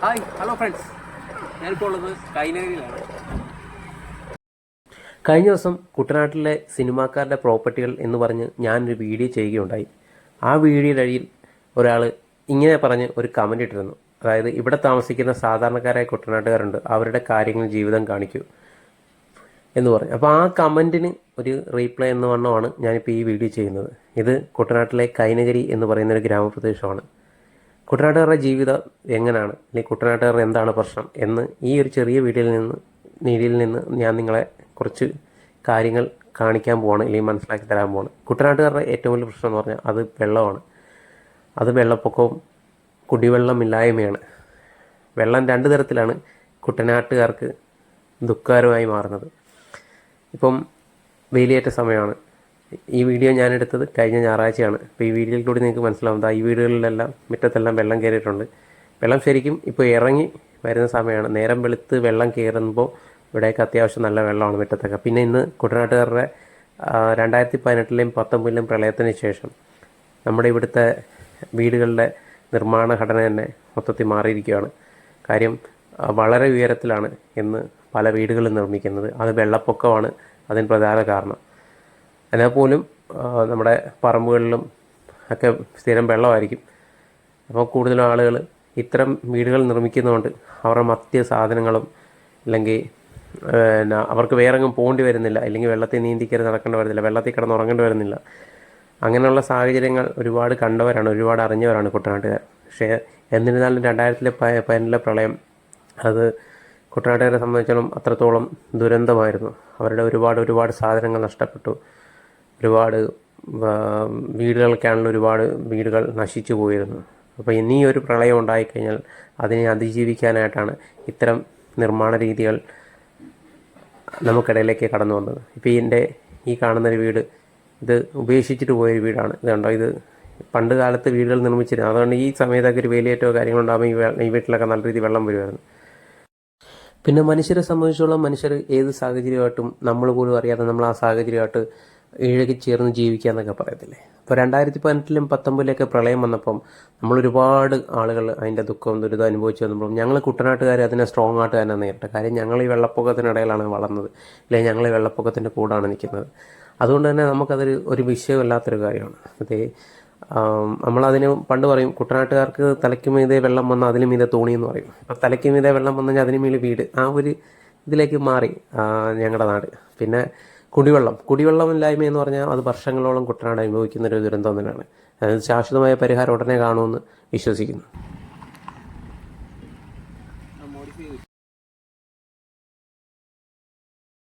Hi hello friends, ഞാനിപ്പോൾ ഉള്ളത് കൈനഗരിയിലാണ്. കഴിഞ്ഞ ദിവസം കുട്ടനാട്ടിലെ സിനിമാക്കാരുടെ പ്രോപ്പർട്ടികൾ എന്ന് പറഞ്ഞ് ഞാനൊരു വീഡിയോ ചെയ്യുകയുണ്ടായി. ആ വീഡിയോയുടെ അടിയിൽ ഒരാൾ ഇങ്ങനെ പറഞ്ഞ് ഒരു കമൻറ്റ് ഇട്ടിരുന്നു. അതായത്, ഇവിടെ താമസിക്കുന്ന സാധാരണക്കാരായ കുട്ടനാട്ടുകാരുണ്ട്, അവരുടെ കാര്യങ്ങൾ ജീവിതം കാണിക്കൂ എന്ന് പറഞ്ഞു. അപ്പോൾ ആ കമൻറ്റിന് ഒരു റീപ്ലൈ എന്ന വണ്ണമാണ് ഞാനിപ്പോൾ ഈ വീഡിയോ ചെയ്യുന്നത്. ഇത് കുട്ടനാട്ടിലെ കൈനഗരി എന്ന് പറയുന്ന ഒരു ഗ്രാമപ്രദേശമാണ്. കുട്ടനാട്ടുകാരുടെ ജീവിതം എങ്ങനെയാണ്, അല്ലെങ്കിൽ കുട്ടനാട്ടുകാരുടെ എന്താണ് പ്രശ്നം എന്ന് ഈ ഒരു ചെറിയ വീഡിയോയിൽ നിന്ന് ഞാൻ നിങ്ങളെ കുറച്ച് കാര്യങ്ങൾ കാണിക്കാൻ പോവാണ്, അല്ലെങ്കിൽ മനസ്സിലാക്കി തരാൻ പോവാണ്. കുട്ടനാട്ടുകാരുടെ ഏറ്റവും വലിയ പ്രശ്നം എന്ന് പറഞ്ഞാൽ അത് വെള്ളമാണ്. അത് വെള്ളപ്പൊക്കവും കുടിവെള്ളമില്ലായ്മയാണ്. വെള്ളം രണ്ട് തരത്തിലാണ് കുട്ടനാട്ടുകാർക്ക് ദുഃഖകരമായി മാറുന്നത്. ഇപ്പം വേലിയേറ്റ സമയമാണ്. ഈ വീഡിയോ ഞാനെടുത്തത് കഴിഞ്ഞ ഞായറാഴ്ചയാണ്. ഇപ്പോൾ ഈ വീഡിയോയിലൂടെ നിങ്ങൾക്ക് മനസ്സിലാവും, ഈ വീടുകളിലെല്ലാം മുറ്റത്തെല്ലാം വെള്ളം കയറിയിട്ടുണ്ട്. വെള്ളം ശരിക്കും ഇപ്പോൾ ഇറങ്ങി വരുന്ന സമയമാണ്. നേരം വെളുത്ത് വെള്ളം കയറുമ്പോൾ ഇവിടെയൊക്കെ അത്യാവശ്യം നല്ല വെള്ളമാണ് മുറ്റത്തൊക്കെ. പിന്നെ ഇന്ന് കുട്ടനാട്ടുകാരുടെ 2018-ലെയും 2019-ലെയും പ്രളയത്തിന് ശേഷം നമ്മുടെ ഇവിടുത്തെ വീടുകളുടെ നിർമ്മാണ ഘടന തന്നെ മൊത്തത്തിൽ മാറിയിരിക്കുകയാണ്. കാര്യം വളരെ ഉയരത്തിലാണ് ഇന്ന് പല വീടുകളും നിർമ്മിക്കുന്നത്. അത് വെള്ളപ്പൊക്കമാണ് അതിന് പ്രധാന കാരണം. എന്നാൽ പോലും നമ്മുടെ പറമ്പുകളിലും ഒക്കെ സ്ഥിരം വെള്ളമായിരിക്കും. അപ്പോൾ കൂടുതലും ആളുകൾ ഇത്തരം വീടുകൾ നിർമ്മിക്കുന്നതുകൊണ്ട് അവരുടെ മറ്റ് സാധനങ്ങളും അല്ലെങ്കിൽ അവർക്ക് വേറെ എങ്ങും പോകേണ്ടി വരുന്നില്ല, അല്ലെങ്കിൽ വെള്ളത്തിൽ നീന്തിക്കയറി നടക്കേണ്ടി വരുന്നില്ല, വെള്ളത്തിൽ കിടന്ന് ഉറങ്ങേണ്ടി വരുന്നില്ല. അങ്ങനെയുള്ള സാഹചര്യങ്ങൾ ഒരുപാട് കണ്ടവരാണ്, ഒരുപാട് അറിഞ്ഞവരാണ് കുട്ടനാട്ടുകാർ. പക്ഷേ എന്നിരുന്നാലും 2018-ലെ പ്രളയം അത് കുട്ടനാട്ടുകാരെ സംബന്ധിച്ചിടത്തോളം അത്രത്തോളം ദുരന്തമായിരുന്നു. അവരുടെ ഒരുപാട് സാധനങ്ങൾ നഷ്ടപ്പെട്ടു. ഒരുപാട് വീടുകൾക്കാണെങ്കിൽ ഒരുപാട് വീടുകൾ നശിച്ചു പോയിരുന്നു. അപ്പോൾ ഇനി ഒരു പ്രളയം ഉണ്ടായിക്കഴിഞ്ഞാൽ അതിനെ അതിജീവിക്കാനായിട്ടാണ് ഇത്തരം നിർമ്മാണ രീതികൾ നമുക്കിടയിലേക്ക് കടന്നു വന്നത്. ഇപ്പോൾ ഈ കാണുന്നൊരു വീട്, ഇത് ഉപേക്ഷിച്ചിട്ട് പോയൊരു വീടാണ്. ഇതുണ്ടോ, ഇത് പണ്ട് കാലത്ത് വീടുകൾ നിർമ്മിച്ചിരുന്നു. അതുകൊണ്ട് ഈ സമയത്തൊക്കെ ഒരു വേലിയേറ്റോ കാര്യങ്ങളുണ്ടാകുമ്പോൾ ഈ വീട്ടിലൊക്കെ നല്ല രീതിയിൽ വെള്ളം വരുമായിരുന്നു. പിന്നെ മനുഷ്യരെ സംബന്ധിച്ചോളം മനുഷ്യർ ഏത് സാഹചര്യമായിട്ടും നമ്മൾ പോലും അറിയാതെ നമ്മൾ ആ സാഹചര്യമായിട്ട് ഇഴകിച്ചേർന്ന് ജീവിക്കുക എന്നൊക്കെ പറയത്തില്ലേ. ഇപ്പോൾ 2018-ലും 2019-ലൊക്കെ പ്രളയം വന്നപ്പം നമ്മളൊരുപാട് ആളുകൾ അതിൻ്റെ ദുഃഖവും ദുരിതം അനുഭവിച്ചു വന്നപ്പം ഞങ്ങൾ കുട്ടനാട്ടുകാർ അതിനെ സ്ട്രോങ് ആയിട്ട് തന്നെ നേരിട്ട കാര്യം, ഞങ്ങൾ ഈ വെള്ളപ്പൊക്കത്തിനിടയിലാണ് വളർന്നത്, അല്ലെങ്കിൽ ഞങ്ങൾ ഈ വെള്ളപ്പൊക്കത്തിൻ്റെ കൂടാണ് നിൽക്കുന്നത്. അതുകൊണ്ട് തന്നെ നമുക്കതൊരു വിഷയമല്ലാത്തൊരു കാര്യമാണ്. അതേ നമ്മളതിന് പണ്ട് പറയും, കുട്ടനാട്ടുകാർക്ക് തലയ്ക്ക് മീതെ വെള്ളം വന്നാൽ അതിന് മീതെ തോണി എന്ന് പറയും. അപ്പോൾ തലയ്ക്ക് മീതെ വെള്ളം വന്നു കഴിഞ്ഞാൽ അതിന് മീതെ വീട്, ആ ഒരു ഇതിലേക്ക് മാറി ഞങ്ങളുടെ നാട്. പിന്നെ കുടിവെള്ളമില്ലായ്മ എന്ന് പറഞ്ഞാൽ അത് വർഷങ്ങളോളം കുട്ടനാട് അനുഭവിക്കുന്നൊരു ദുരന്തം തന്നെയാണ്. അതായത് ശാശ്വതമായ പരിഹാരം ഉടനെ കാണുമെന്ന് വിശ്വസിക്കുന്നു.